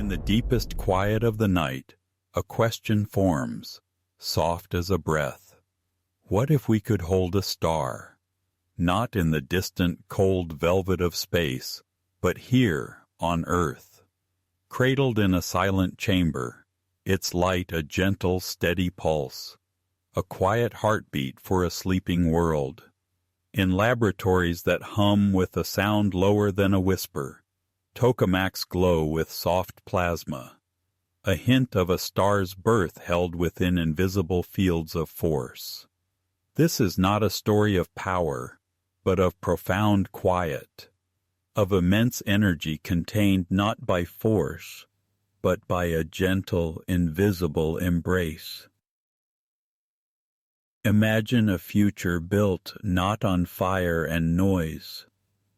In the deepest quiet of the night, a question forms, soft as a breath. What if we could hold a star? Not in the distant, cold velvet of space, but here, on Earth. Cradled in a silent chamber, its light a gentle, steady pulse, a quiet heartbeat for a sleeping world. In laboratories that hum with a sound lower than a whisper, tokamaks glow with soft plasma, a hint of a star's birth held within invisible fields of force. This is not a story of power, but of profound quiet, of immense energy contained not by force, but by a gentle, invisible embrace. Imagine a future built not on fire and noise,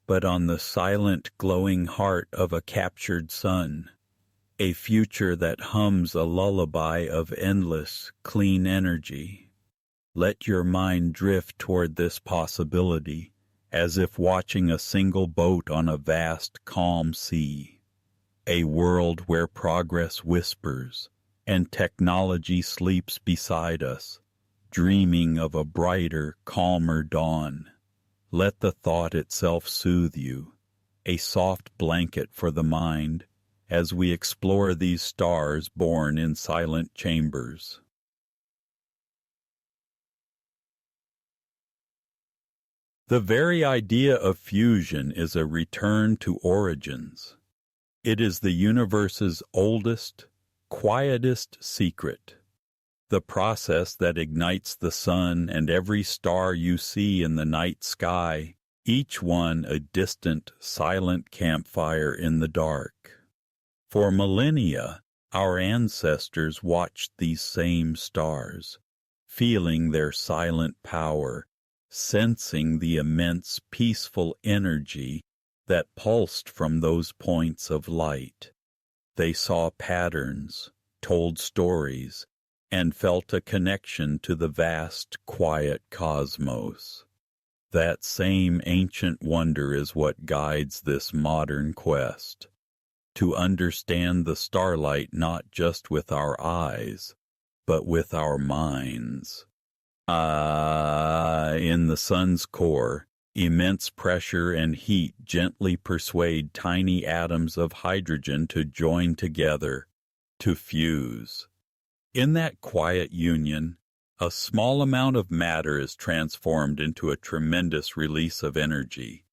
but on the silent, glowing heart of a captured sun, a future that hums a lullaby of endless, clean energy. Let your mind drift toward this possibility, as if watching a single boat on a vast, calm sea, a world where progress whispers and technology sleeps beside us, dreaming of a brighter, calmer dawn. Let the thought itself soothe you, a soft blanket for the mind, as we explore these stars born in silent chambers. The very idea of fusion is a return to origins. It is the universe's oldest, quietest secret. The process that ignites the sun and every star you see in the night sky, each one a distant, silent campfire in the dark. For millennia, our ancestors watched these same stars, feeling their silent power, sensing the immense, peaceful energy that pulsed from those points of light. They saw patterns, told stories, and felt a connection to the vast, quiet cosmos. That same ancient wonder is what guides this modern quest, to understand the starlight not just with our eyes, but with our minds. In the sun's core, immense pressure and heat gently persuade tiny atoms of hydrogen to join together, to fuse. In that quiet union, a small amount of matter is transformed into a tremendous release of energy.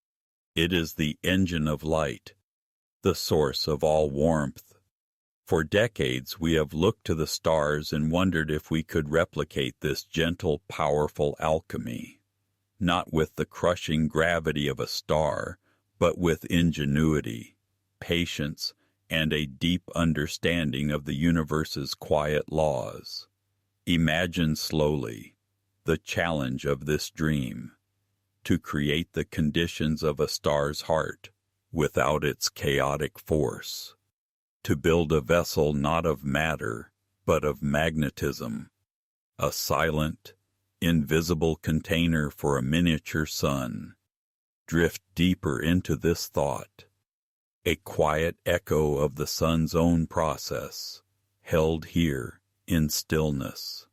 It is the engine of light, the source of all warmth. For decades, we have looked to the stars and wondered if we could replicate this gentle, powerful alchemy, not with the crushing gravity of a star, but with ingenuity, patience, and a deep understanding of the universe's quiet laws. Imagine slowly the challenge of this dream, to create the conditions of a star's heart without its chaotic force, to build a vessel not of matter, but of magnetism, a silent, invisible container for a miniature sun. Drift deeper into this thought, a quiet echo of the sun's own process, held here in stillness.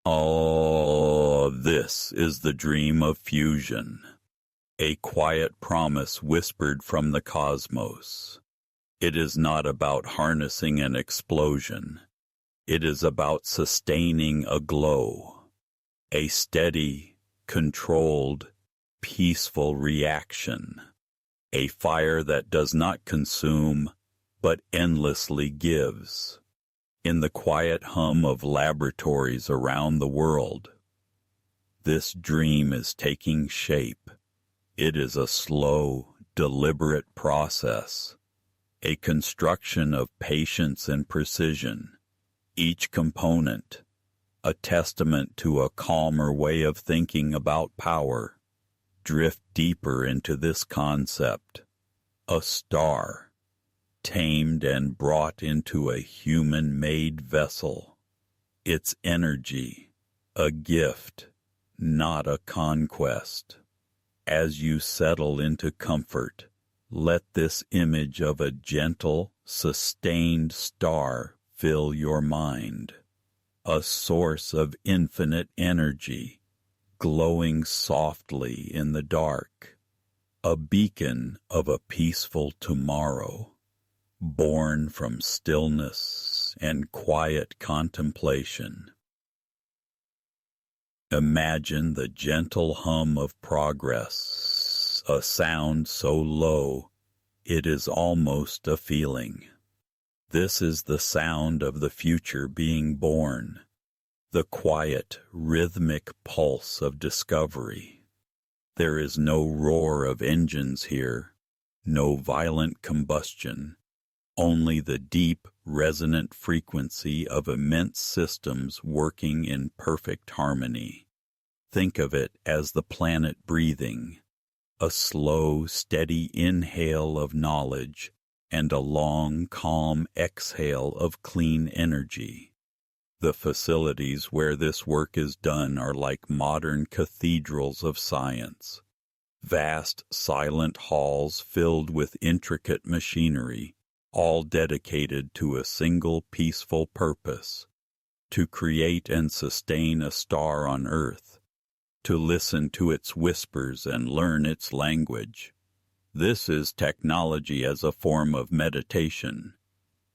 Oh, this is the dream of fusion, a quiet promise whispered from the cosmos. It is not about harnessing an explosion. It is about sustaining a glow, a steady, controlled, peaceful reaction. A fire that does not consume, but endlessly gives. In the quiet hum of laboratories around the world, this dream is taking shape. It is a slow, deliberate process, a construction of patience and precision, each component a testament to a calmer way of thinking about power. Drift deeper into this concept, a star, tamed and brought into a human-made vessel, its energy, a gift, not a conquest. As you settle into comfort, let this image of a gentle, sustained star fill your mind, a source of infinite energy, glowing softly in the dark, a beacon of a peaceful tomorrow, born from stillness and quiet contemplation. Imagine the gentle hum of progress, a sound so low it is almost a feeling. This is the sound of the future being born, the quiet, rhythmic pulse of discovery. There is no roar of engines here, no violent combustion, only the deep, resonant frequency of immense systems working in perfect harmony. Think of it as the planet breathing, a slow, steady inhale of knowledge and a long, calm exhale of clean energy. The facilities where this work is done are like modern cathedrals of science, vast, silent halls filled with intricate machinery, all dedicated to a single peaceful purpose, to create and sustain a star on Earth, to listen to its whispers and learn its language. This is technology as a form of meditation,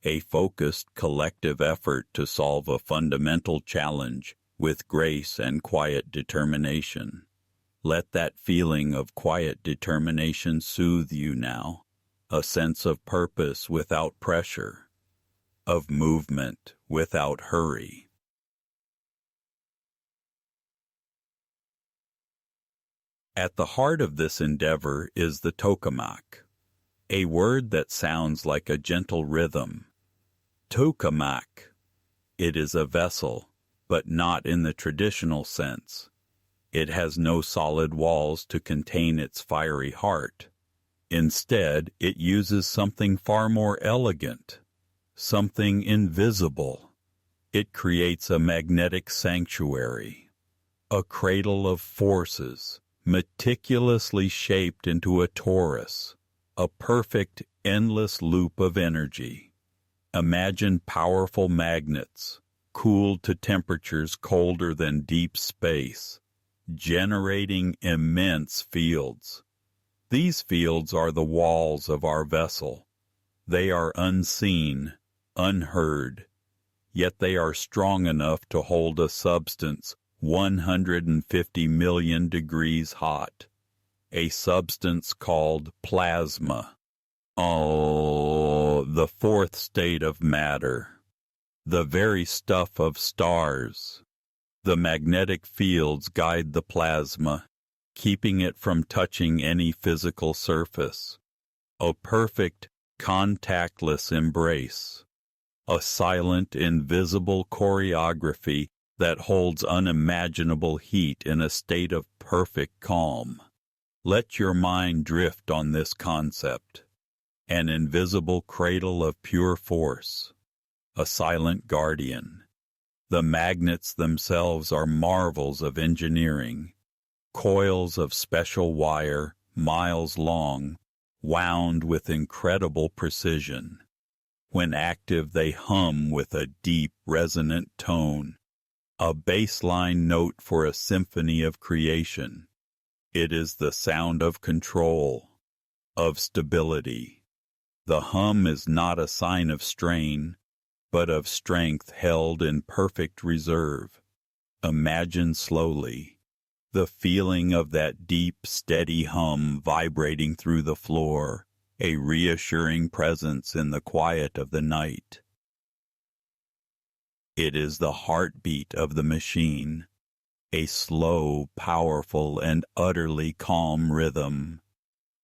a focused collective effort to solve a fundamental challenge with grace and quiet determination. Let that feeling of quiet determination soothe you now, a sense of purpose without pressure, of movement without hurry. At the heart of this endeavor is the tokamak, a word that sounds like a gentle rhythm. Tokamak. It is a vessel, but not in the traditional sense. It has no solid walls to contain its fiery heart. Instead, it uses something far more elegant, something invisible. It creates a magnetic sanctuary, a cradle of forces, meticulously shaped into a torus, a perfect, endless loop of energy. Imagine powerful magnets, cooled to temperatures colder than deep space, generating immense fields. These fields are the walls of our vessel. They are unseen, unheard, yet they are strong enough to hold a substance 150 million degrees hot, a substance called plasma. Oh, the fourth state of matter, the very stuff of stars. The magnetic fields guide the plasma, keeping it from touching any physical surface. A perfect, contactless embrace. A silent, invisible choreography that holds unimaginable heat in a state of perfect calm. Let your mind drift on this concept. An invisible cradle of pure force. A silent guardian. The magnets themselves are marvels of engineering. Coils of special wire, miles long, wound with incredible precision. When active, they hum with a deep, resonant tone, a baseline note for a symphony of creation. It is the sound of control, of stability. The hum is not a sign of strain, but of strength held in perfect reserve. Imagine slowly the feeling of that deep, steady hum vibrating through the floor, a reassuring presence in the quiet of the night. It is the heartbeat of the machine, a slow, powerful, and utterly calm rhythm.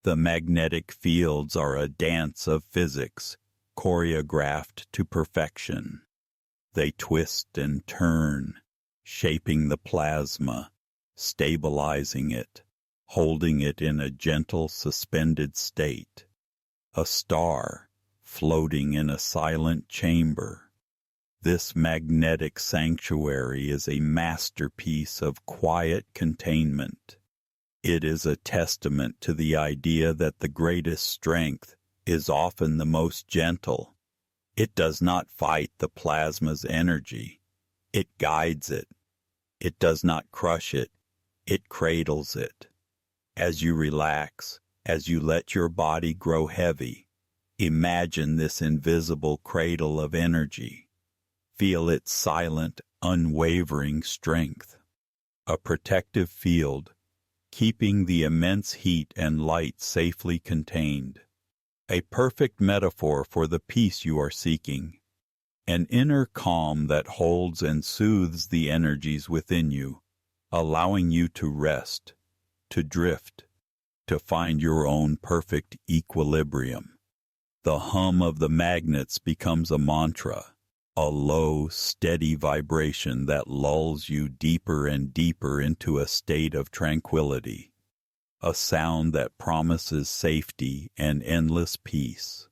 The magnetic fields are a dance of physics, choreographed to perfection. They twist and turn, shaping the plasma, stabilizing it, holding it in a gentle, suspended state. A star, floating in a silent chamber. This magnetic sanctuary is a masterpiece of quiet containment. It is a testament to the idea that the greatest strength is often the most gentle, It does not fight the plasma's energy. It guides it. It does not crush it. It cradles it. As you relax, as you let your body grow heavy, imagine this invisible cradle of energy. Feel its silent, unwavering strength. A protective field, keeping the immense heat and light safely contained. A perfect metaphor for the peace you are seeking. An inner calm that holds and soothes the energies within you, allowing you to rest, to drift, to find your own perfect equilibrium. The hum of the magnets becomes a mantra, a low, steady vibration that lulls you deeper and deeper into a state of tranquility. A sound that promises safety and endless peace.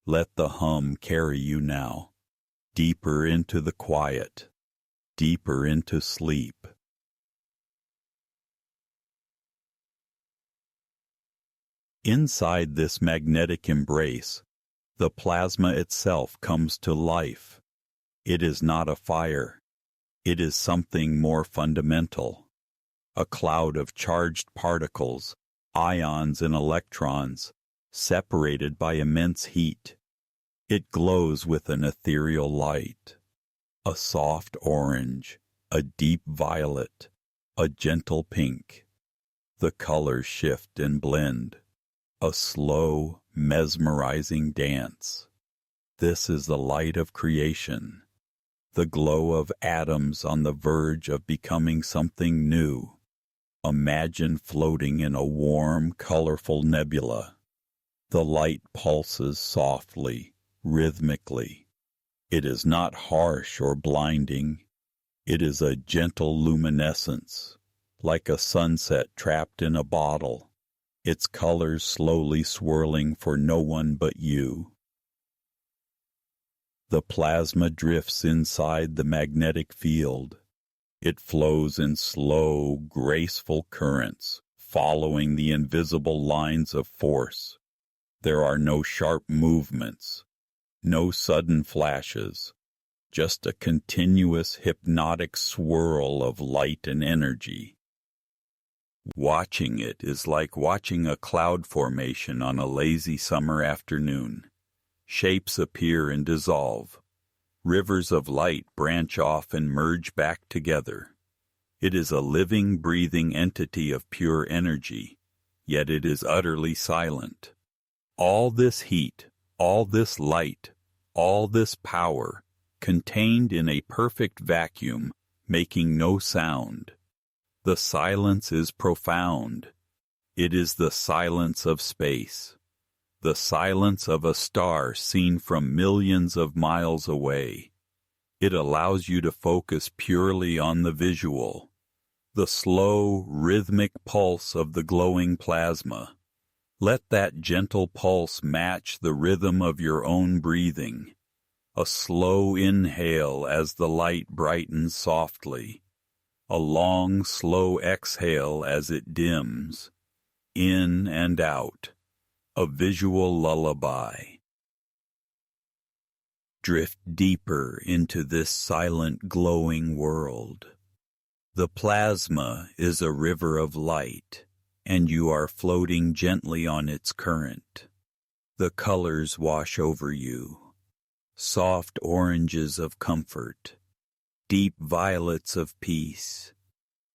Let the hum carry you now, deeper into the quiet, deeper into sleep. Inside this magnetic embrace, the plasma itself comes to life. It is not a fire. It is something more fundamental. A cloud of charged particles, ions and electrons, separated by immense heat. It glows with an ethereal light, a soft orange, a deep violet, a gentle pink. The colors shift and blend, a slow, mesmerizing dance. This is the light of creation, the glow of atoms on the verge of becoming something new. Imagine floating in a warm, colorful nebula. The light pulses softly, rhythmically. It is not harsh or blinding. It is a gentle luminescence, like a sunset trapped in a bottle, its colors slowly swirling for no one but you. The plasma drifts inside the magnetic field. It flows in slow, graceful currents, following the invisible lines of force. There are no sharp movements, no sudden flashes, just a continuous hypnotic swirl of light and energy. Watching it is like watching a cloud formation on a lazy summer afternoon. Shapes appear and dissolve. Rivers of light branch off and merge back together. It is a living, breathing entity of pure energy, yet it is utterly silent. All this heat, all this light, all this power, contained in a perfect vacuum, making no sound. The silence is profound. It is the silence of space. The silence of a star seen from millions of miles away. It allows you to focus purely on the visual, the slow, rhythmic pulse of the glowing plasma. Let that gentle pulse match the rhythm of your own breathing. A slow inhale as the light brightens softly. A long, slow exhale as it dims. In and out. A visual lullaby. Drift deeper into this silent, glowing world. The plasma is a river of light, and you are floating gently on its current. The colors wash over you. Soft oranges of comfort, deep violets of peace,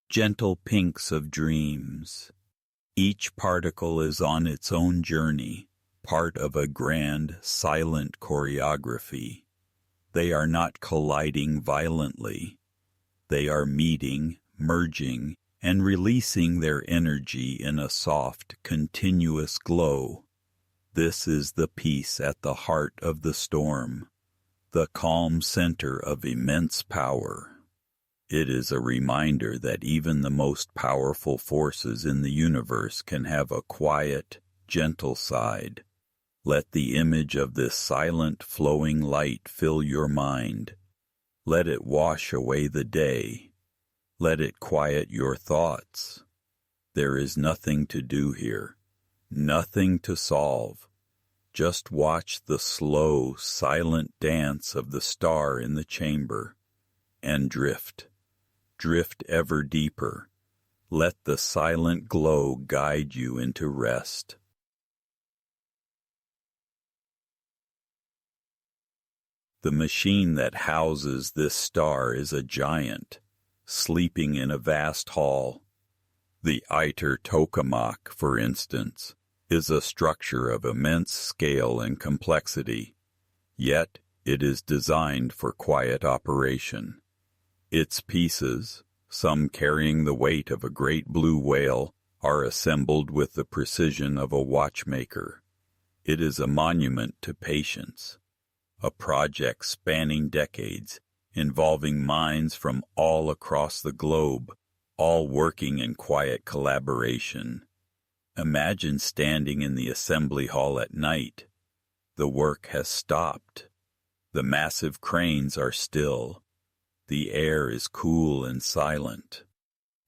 gentle pinks of dreams. Each particle is on its own journey, part of a grand, silent choreography. They are not colliding violently. They are meeting, merging, and releasing their energy in a soft, continuous glow. This is the peace at the heart of the storm, the calm center of immense power. It is a reminder that even the most powerful forces in the universe can have a quiet, gentle side. Let the image of this silent, flowing light fill your mind. Let it wash away the day. Let it quiet your thoughts. There is nothing to do here, nothing to solve, Just watch the slow, silent dance of the star in the chamber, and drift ever deeper. Let the silent glow guide you into rest. The machine that houses this star is a giant, sleeping in a vast hall. The ITER Tokamak, for instance, is a structure of immense scale and complexity, yet it is designed for quiet operation. Its pieces, some carrying the weight of a great blue whale, are assembled with the precision of a watchmaker. It is a monument to patience, a project spanning decades, involving minds from all across the globe, all working in quiet collaboration. Imagine standing in the assembly hall at night. The work has stopped. The massive cranes are still. The air is cool and silent.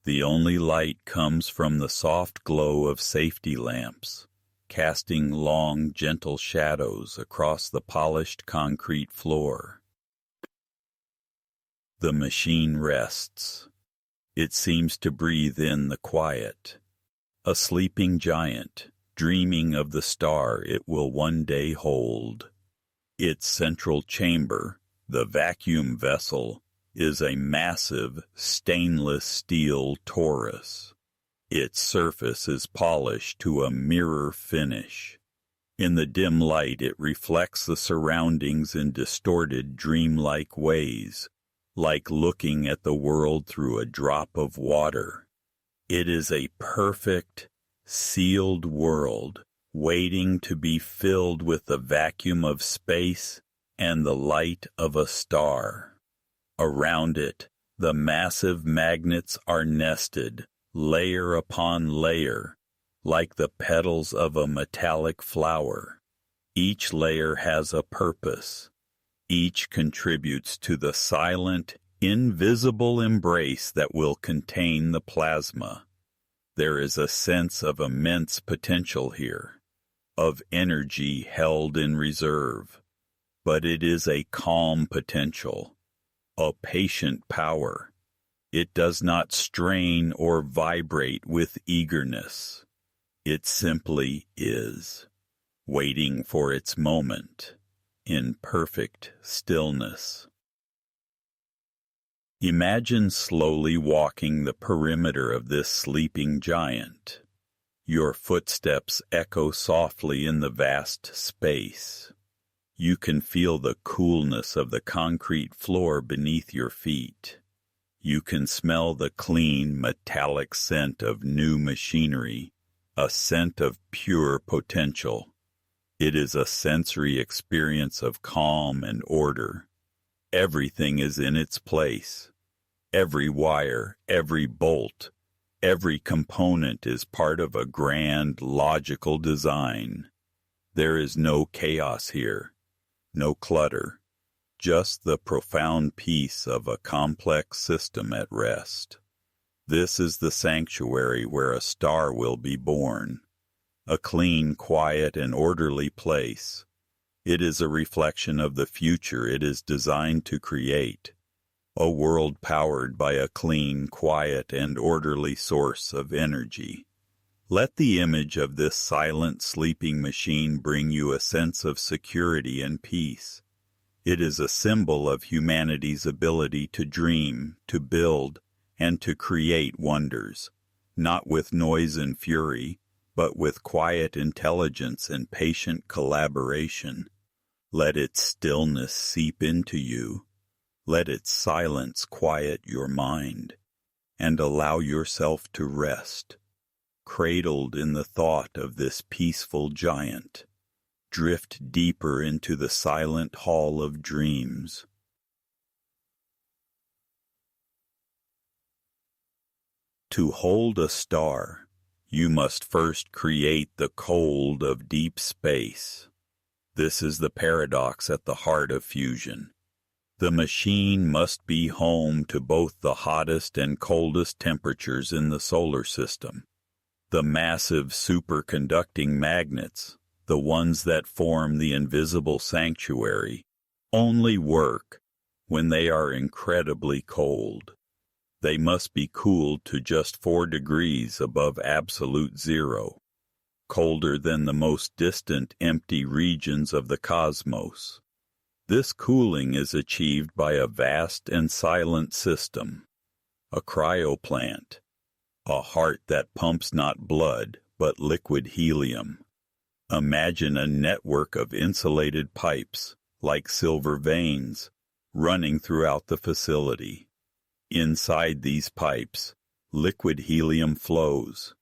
The only light comes from the soft glow of safety lamps, casting long, gentle shadows across the polished concrete floor. The machine rests. It seems to breathe in the quiet. A sleeping giant, dreaming of the star it will one day hold. Its central chamber, the vacuum vessel, is a massive stainless steel torus. Its surface is polished to a mirror finish. In the dim light it reflects the surroundings in distorted, dreamlike ways, like looking at the world through a drop of water. It is a perfect, sealed world, waiting to be filled with the vacuum of space and the light of a star. Around it, the massive magnets are nested, layer upon layer, like the petals of a metallic flower. Each layer has a purpose. Each contributes to the silent, invisible embrace that will contain the plasma. There is a sense of immense potential here, of energy held in reserve. But it is a calm potential, a patient power. It does not strain or vibrate with eagerness. It simply is, waiting for its moment, in perfect stillness. Imagine slowly walking the perimeter of this sleeping giant. Your footsteps echo softly in the vast space. You can feel the coolness of the concrete floor beneath your feet. You can smell the clean, metallic scent of new machinery, a scent of pure potential. It is a sensory experience of calm and order. Everything is in its place. Every wire, every bolt, every component is part of a grand, logical design. There is no chaos here, no clutter, just the profound peace of a complex system at rest. This is the sanctuary where a star will be born, a clean, quiet, and orderly place. It is a reflection of the future it is designed to create, a world powered by a clean, quiet, and orderly source of energy. Let the image of this silent, sleeping machine bring you a sense of security and peace. It is a symbol of humanity's ability to dream, to build, and to create wonders, not with noise and fury, but with quiet intelligence and patient collaboration. Let its stillness seep into you. Let its silence quiet your mind, and allow yourself to rest, cradled in the thought of this peaceful giant. Drift deeper into the silent hall of dreams. To hold a star, you must first create the cold of deep space. This is the paradox at the heart of fusion. The machine must be home to both the hottest and coldest temperatures in the solar system. The massive superconducting magnets, The ones that form the invisible sanctuary only work when they are incredibly cold. They must be cooled to just 4 degrees above absolute zero, colder than the most distant empty regions of the cosmos. This cooling is achieved by a vast and silent system, a cryoplant, a heart that pumps not blood but liquid helium. Imagine a network of insulated pipes, like silver veins, running throughout the facility. Inside these pipes, liquid helium flows,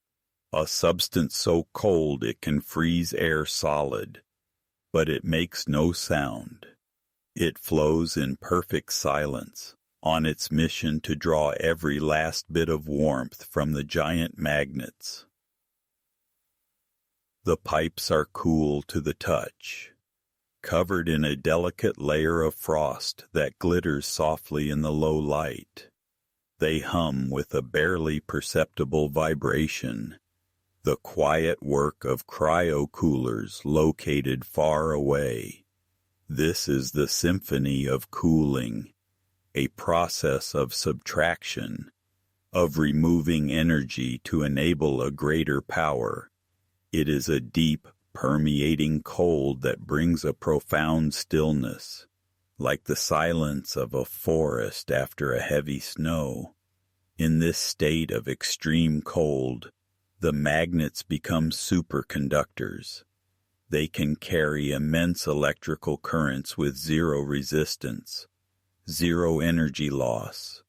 a substance so cold it can freeze air solid, but it makes no sound. It flows in perfect silence, on its mission to draw every last bit of warmth from the giant magnets. The pipes are cool to the touch, covered in a delicate layer of frost that glitters softly in the low light. They hum with a barely perceptible vibration, the quiet work of cryo-coolers located far away. This is the Symphony of Cooling, a process of subtraction, of removing energy to enable a greater power. It is a deep, permeating cold that brings a profound stillness, like the silence of a forest after a heavy snow. In this state of extreme cold, the magnets become superconductors. They can carry immense electrical currents with zero resistance, zero energy loss.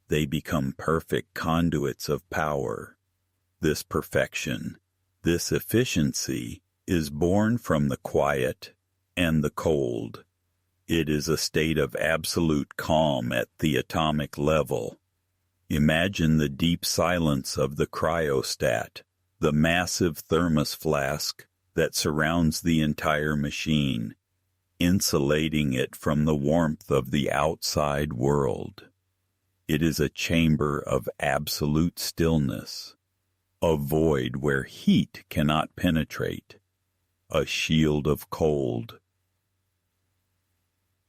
They become perfect conduits of power. This perfection, this efficiency, is born from the quiet and the cold. It is a state of absolute calm at the atomic level. Imagine the deep silence of the cryostat, the massive thermos flask that surrounds the entire machine, insulating it from the warmth of the outside world. It is a chamber of absolute stillness, a void where heat cannot penetrate, a shield of cold.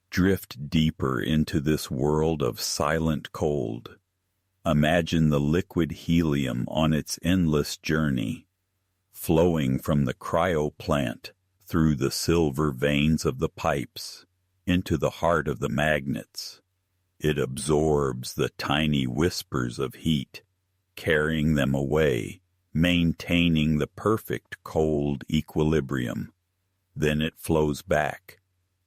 Drift deeper into this world of silent cold. Imagine the liquid helium on its endless journey, flowing from the cryoplant through the silver veins of the pipes into the heart of the magnets. It absorbs the tiny whispers of heat, carrying them away, maintaining the perfect cold equilibrium. Then it flows back,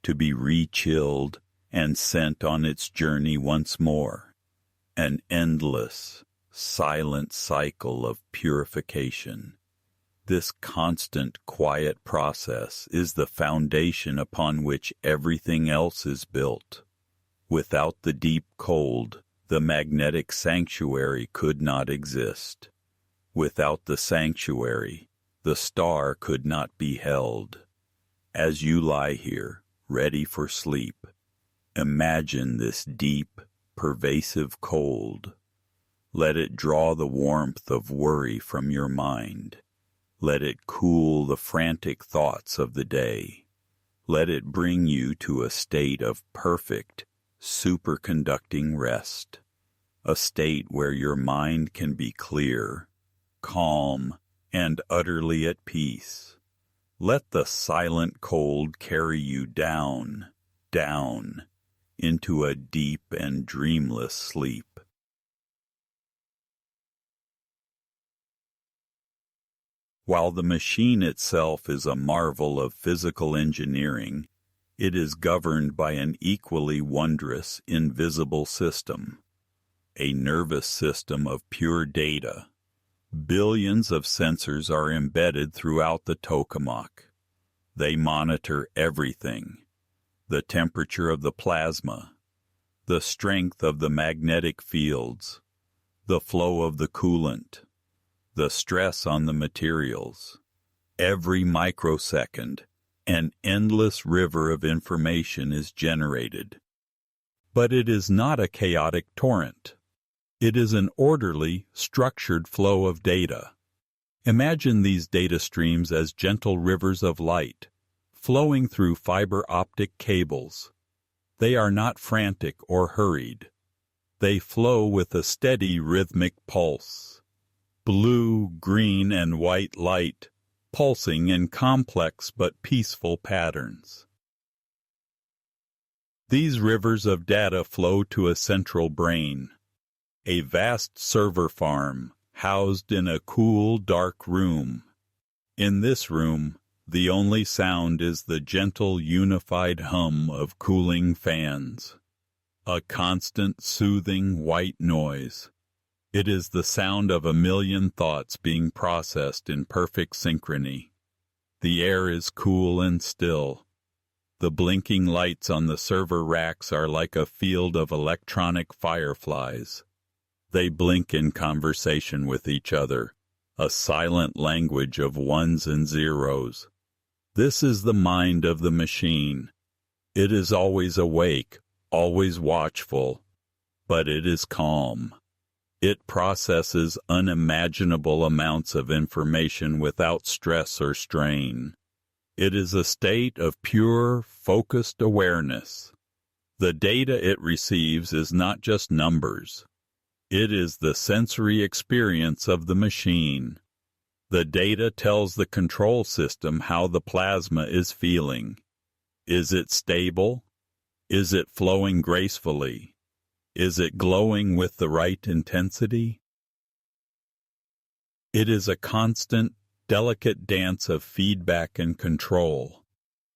to be re-chilled and sent on its journey once more. An endless, silent cycle of purification. This constant, quiet process is the foundation upon which everything else is built. Without the deep cold, the magnetic sanctuary could not exist. Without the sanctuary, the star could not be held. As you lie here, ready for sleep, imagine this deep, pervasive cold. Let it draw the warmth of worry from your mind. Let it cool the frantic thoughts of the day. Let it bring you to a state of perfect, superconducting rest, a state where your mind can be clear, calm, and utterly at peace. Let the silent cold carry you down, down, into a deep and dreamless sleep. While the machine itself is a marvel of physical engineering, it is governed by an equally wondrous invisible system, a nervous system of pure data. Billions of sensors are embedded throughout the tokamak. They monitor everything: the temperature of the plasma, the strength of the magnetic fields, the flow of the coolant, the stress on the materials. Every microsecond, an endless river of information is generated. But it is not a chaotic torrent. It is an orderly, structured flow of data. Imagine these data streams as gentle rivers of light, flowing through fiber optic cables. They are not frantic or hurried. They flow with a steady rhythmic pulse. Blue, green, and white light, pulsing in complex but peaceful patterns. These rivers of data flow to a central brain, a vast server farm housed in a cool, dark room. In this room, the only sound is the gentle, unified hum of cooling fans, a constant, soothing white noise. It is the sound of a million thoughts being processed in perfect synchrony. The air is cool and still. The blinking lights on the server racks are like a field of electronic fireflies. They blink in conversation with each other, a silent language of ones and zeros. This is the mind of the machine. It is always awake, always watchful, but it is calm. It processes unimaginable amounts of information without stress or strain. It is a state of pure, focused awareness. The data it receives is not just numbers. It is the sensory experience of the machine. The data tells the control system how the plasma is feeling. Is it stable? Is it flowing gracefully? Is it glowing with the right intensity? It is a constant, delicate dance of feedback and control,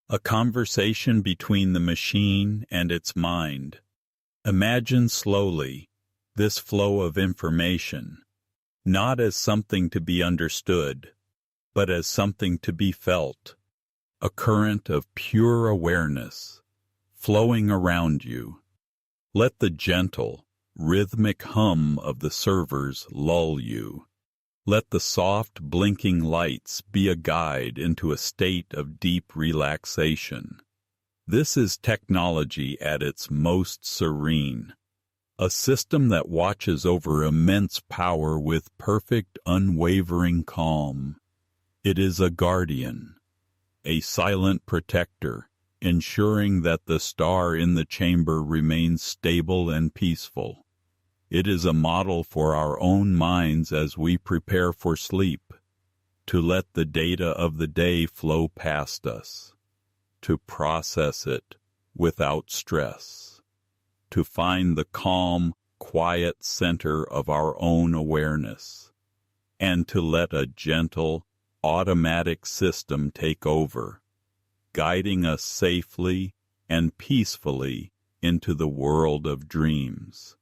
a conversation between the machine and its mind. Imagine slowly this flow of information, not as something to be understood, but as something to be felt, a current of pure awareness flowing around you. Let the gentle, rhythmic hum of the servers lull you. Let the soft, blinking lights be a guide into a state of deep relaxation. This is technology at its most serene, a system that watches over immense power with perfect, unwavering calm. It is a guardian, a silent protector, ensuring that the star in the chamber remains stable and peaceful. It is a model for our own minds as we prepare for sleep, to let the data of the day flow past us, to process it without stress, to find the calm, quiet center of our own awareness, and to let a gentle, automatic system take over, guiding us safely and peacefully into the world of dreams.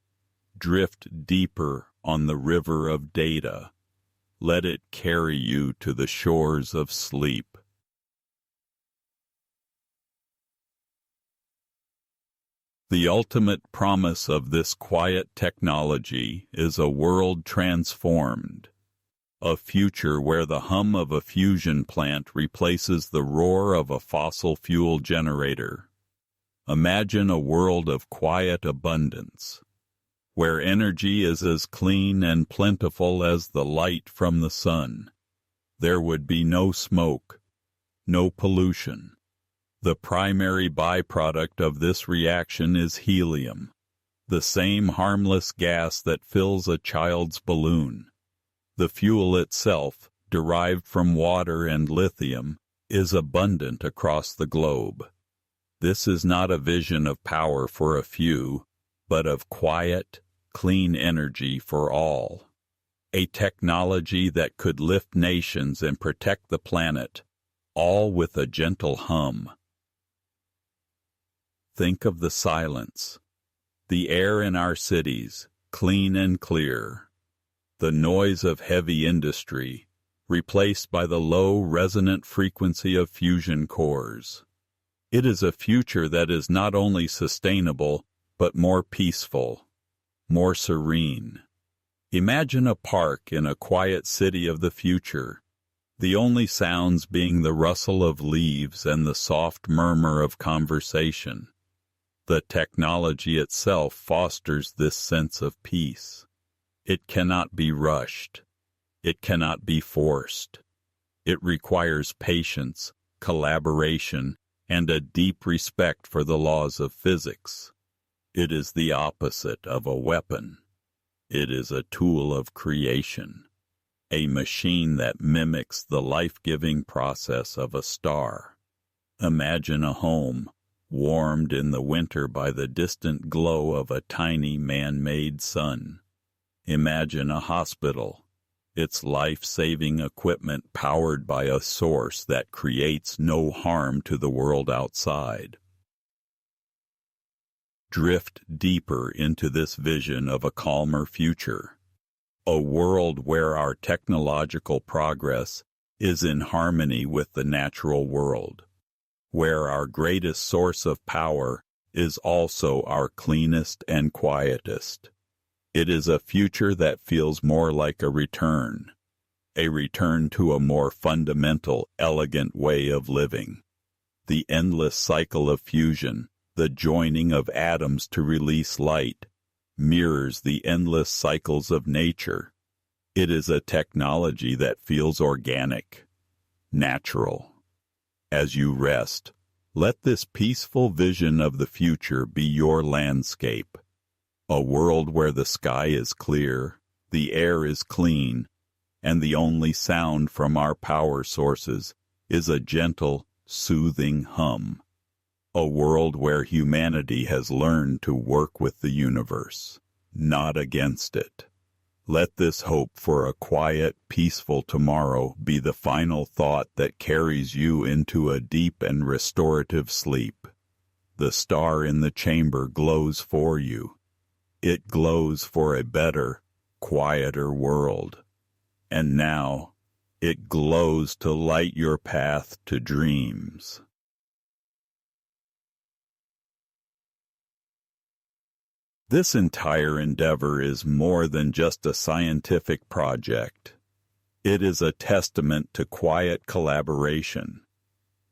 Drift deeper on the river of data. Let it carry you to the shores of sleep. The ultimate promise of this quiet technology is a world transformed, a future where the hum of a fusion plant replaces the roar of a fossil fuel generator. Imagine a world of quiet abundance, where energy is as clean and plentiful as the light from the sun. There would be no smoke, no pollution. The primary byproduct of this reaction is helium, the same harmless gas that fills a child's balloon. The fuel itself, derived from water and lithium, is abundant across the globe. This is not a vision of power for a few, but of quiet, clean energy for all. A technology that could lift nations and protect the planet, all with a gentle hum. Think of the silence, the air in our cities, clean and clear, the noise of heavy industry, replaced by the low, resonant frequency of fusion cores. It is a future that is not only sustainable, but more peaceful, more serene. Imagine a park in a quiet city of the future, the only sounds being the rustle of leaves and the soft murmur of conversation. The technology itself fosters this sense of peace. It cannot be rushed. It cannot be forced. It requires patience, collaboration, and a deep respect for the laws of physics. It is the opposite of a weapon. It is a tool of creation, a machine that mimics the life-giving process of a star. Imagine a home, warmed in the winter by the distant glow of a tiny man-made sun. Imagine a hospital, its life-saving equipment powered by a source that creates no harm to the world outside. Drift deeper into this vision of a calmer future, a world where our technological progress is in harmony with the natural world, where our greatest source of power is also our cleanest and quietest. It is a future that feels more like a return to a more fundamental, elegant way of living. The endless cycle of fusion, the joining of atoms to release light, mirrors the endless cycles of nature. It is a technology that feels organic, natural. As you rest, let this peaceful vision of the future be your landscape. A world where the sky is clear, the air is clean, and the only sound from our power sources is a gentle, soothing hum. A world where humanity has learned to work with the universe, not against it. Let this hope for a quiet, peaceful tomorrow be the final thought that carries you into a deep and restorative sleep. The star in the chamber glows for you. It glows for a better, quieter world. And now, it glows to light your path to dreams. This entire endeavor is more than just a scientific project. It is a testament to quiet collaboration.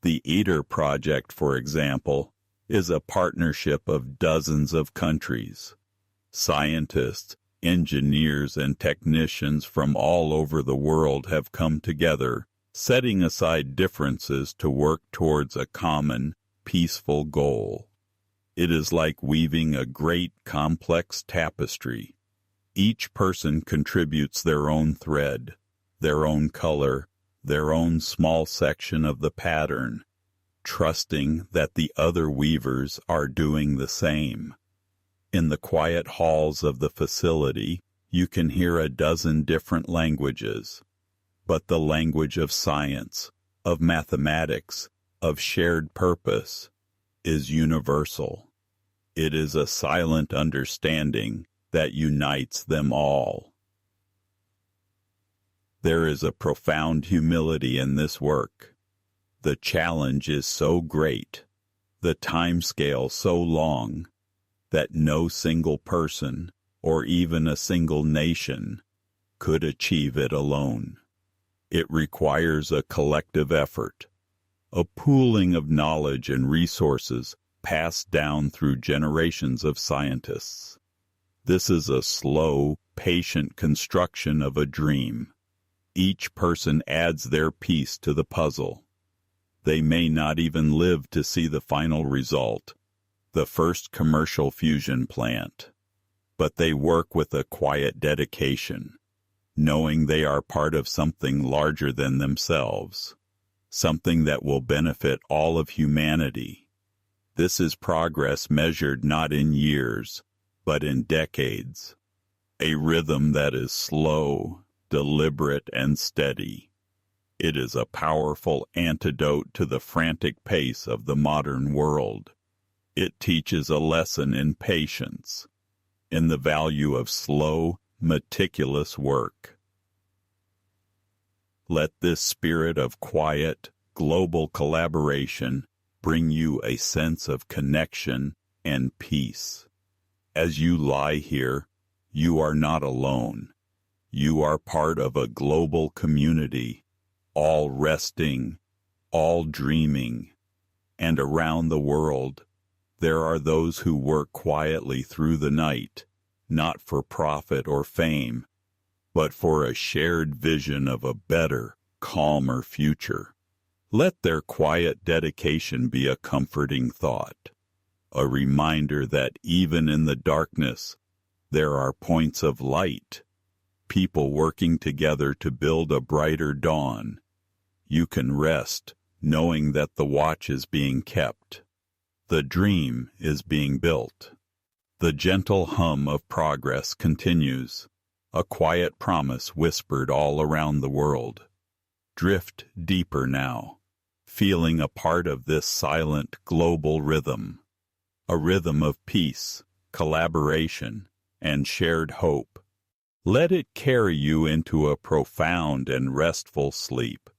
The ITER project, for example, is a partnership of dozens of countries. Scientists, engineers, and technicians from all over the world have come together, setting aside differences to work towards a common, peaceful goal. It is like weaving a great, complex tapestry. Each person contributes their own thread, their own color, their own small section of the pattern, trusting that the other weavers are doing the same. In the quiet halls of the facility, you can hear a dozen different languages, but the language of science, of mathematics, of shared purpose, is universal. It is a silent understanding that unites them all. There is a profound humility in this work. The challenge is so great, the time scale so long, that no single person, or even a single nation, could achieve it alone. It requires a collective effort, a pooling of knowledge and resources passed down through generations of scientists. This is a slow, patient construction of a dream. Each person adds their piece to the puzzle. They may not even live to see the final result, the first commercial fusion plant, but they work with a quiet dedication, knowing they are part of something larger than themselves, something that will benefit all of humanity. This is progress measured not in years, but in decades, a rhythm that is slow, deliberate, and steady. It is a powerful antidote to the frantic pace of the modern world. It teaches a lesson in patience, in the value of slow, meticulous work. Let this spirit of quiet, global collaboration bring you a sense of connection and peace. As you lie here, you are not alone. You are part of a global community, all resting, all dreaming, and around the world, there are those who work quietly through the night, not for profit or fame, but for a shared vision of a better, calmer future. Let their quiet dedication be a comforting thought, a reminder that even in the darkness, there are points of light, people working together to build a brighter dawn. You can rest knowing that the watch is being kept. The dream is being built. The gentle hum of progress continues, a quiet promise whispered all around the world. Drift deeper now, feeling a part of this silent global rhythm, a rhythm of peace, collaboration, and shared hope. Let it carry you into a profound and restful sleep.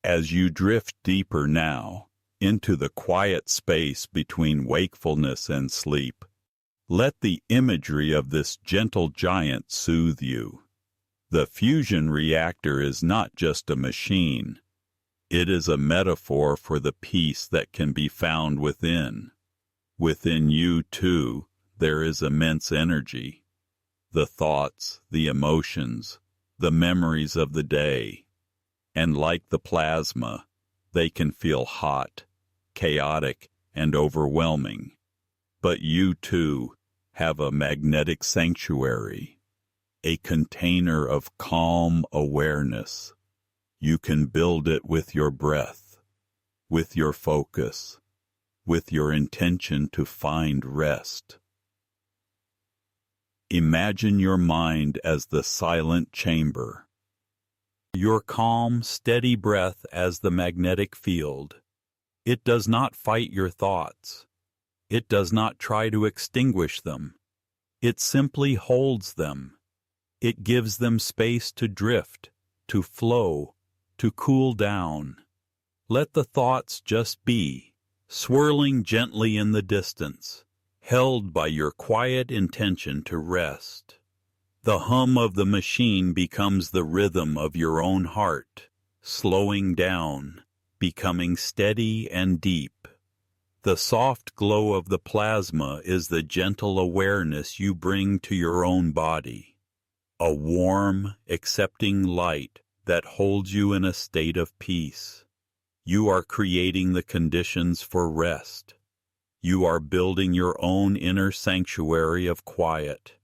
As you drift deeper now into the quiet space between wakefulness and sleep, let the imagery of this gentle giant soothe you. The fusion reactor is not just a machine. It is a metaphor for the peace that can be found within. Within you, too, there is immense energy. The thoughts, the emotions, the memories of the day. And like the plasma, they can feel hot, chaotic, and overwhelming. But you, too, have a magnetic sanctuary, a container of calm awareness. You can build it with your breath, with your focus, with your intention to find rest. Imagine your mind as the silent chamber, your calm, steady breath as the magnetic field. It does not fight your thoughts. It does not try to extinguish them. It simply holds them. It gives them space to drift, to flow, to cool down. Let the thoughts just be, swirling gently in the distance, held by your quiet intention to rest. The hum of the machine becomes the rhythm of your own heart, slowing down, becoming steady and deep. The soft glow of the plasma is the gentle awareness you bring to your own body, a warm, accepting light that holds you in a state of peace. You are creating the conditions for rest. You are building your own inner sanctuary of quiet.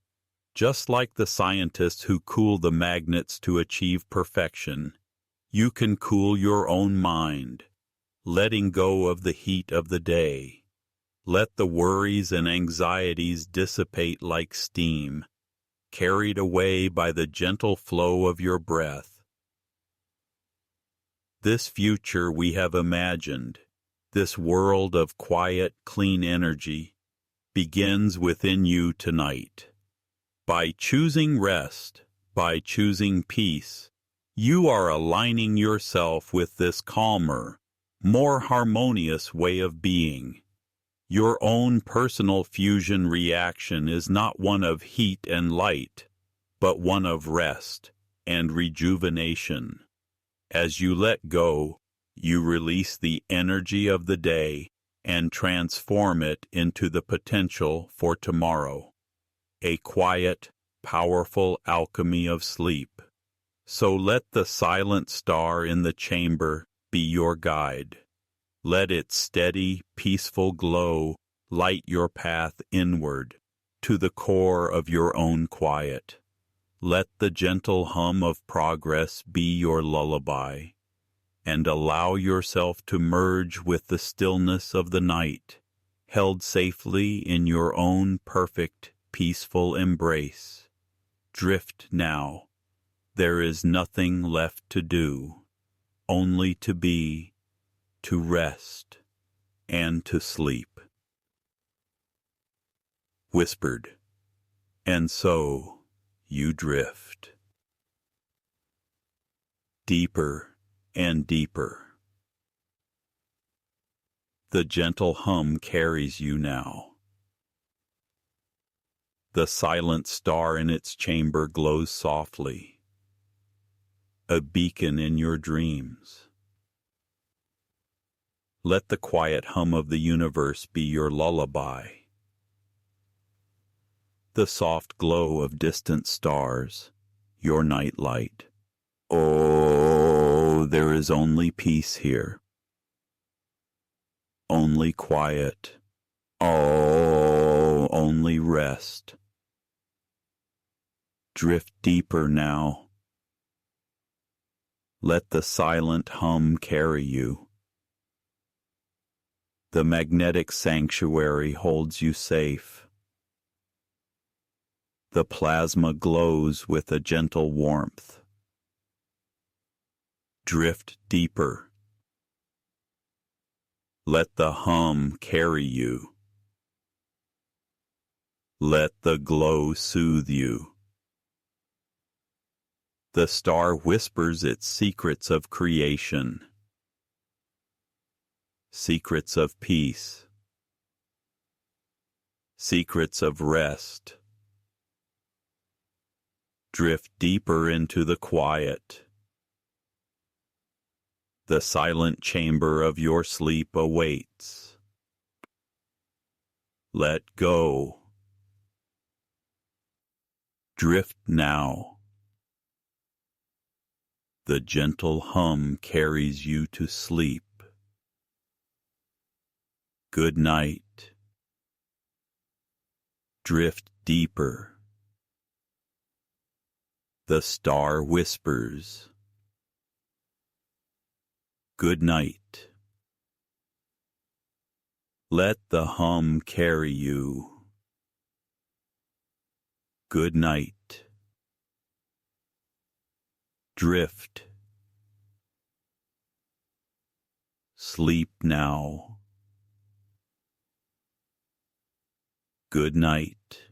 Just like the scientists who cool the magnets to achieve perfection, you can cool your own mind, letting go of the heat of the day. Let the worries and anxieties dissipate like steam, carried away by the gentle flow of your breath. This future we have imagined, this world of quiet, clean energy, begins within you tonight. By choosing rest, by choosing peace, you are aligning yourself with this calmer, more harmonious way of being. Your own personal fusion reaction is not one of heat and light, but one of rest and rejuvenation. As you let go, you release the energy of the day and transform it into the potential for tomorrow. A quiet, powerful alchemy of sleep. So let the silent star in the chamber be your guide. Let its steady, peaceful glow light your path inward, to the core of your own quiet. Let the gentle hum of progress be your lullaby, and allow yourself to merge with the stillness of the night, held safely in your own perfect, peaceful embrace. Drift now. There is nothing left to do, only to be, to rest, and to sleep. Whispered, and so you drift. Deeper and deeper. The gentle hum carries you now. The silent star in its chamber glows softly, a beacon in your dreams. Let the quiet hum of the universe be your lullaby, the soft glow of distant stars, your night light. Oh, there is only peace here. Only quiet. Oh, only rest. Drift deeper now. Let the silent hum carry you. The magnetic sanctuary holds you safe. The plasma glows with a gentle warmth. Drift deeper. Let the hum carry you. Let the glow soothe you. The star whispers its secrets of creation, secrets of peace, secrets of rest. Drift deeper into the quiet. The silent chamber of your sleep awaits. Let go. Drift now. The gentle hum carries you to sleep. Good night. Drift deeper. The star whispers. Good night. Let the hum carry you. Good night. Drift. Sleep now. Good night.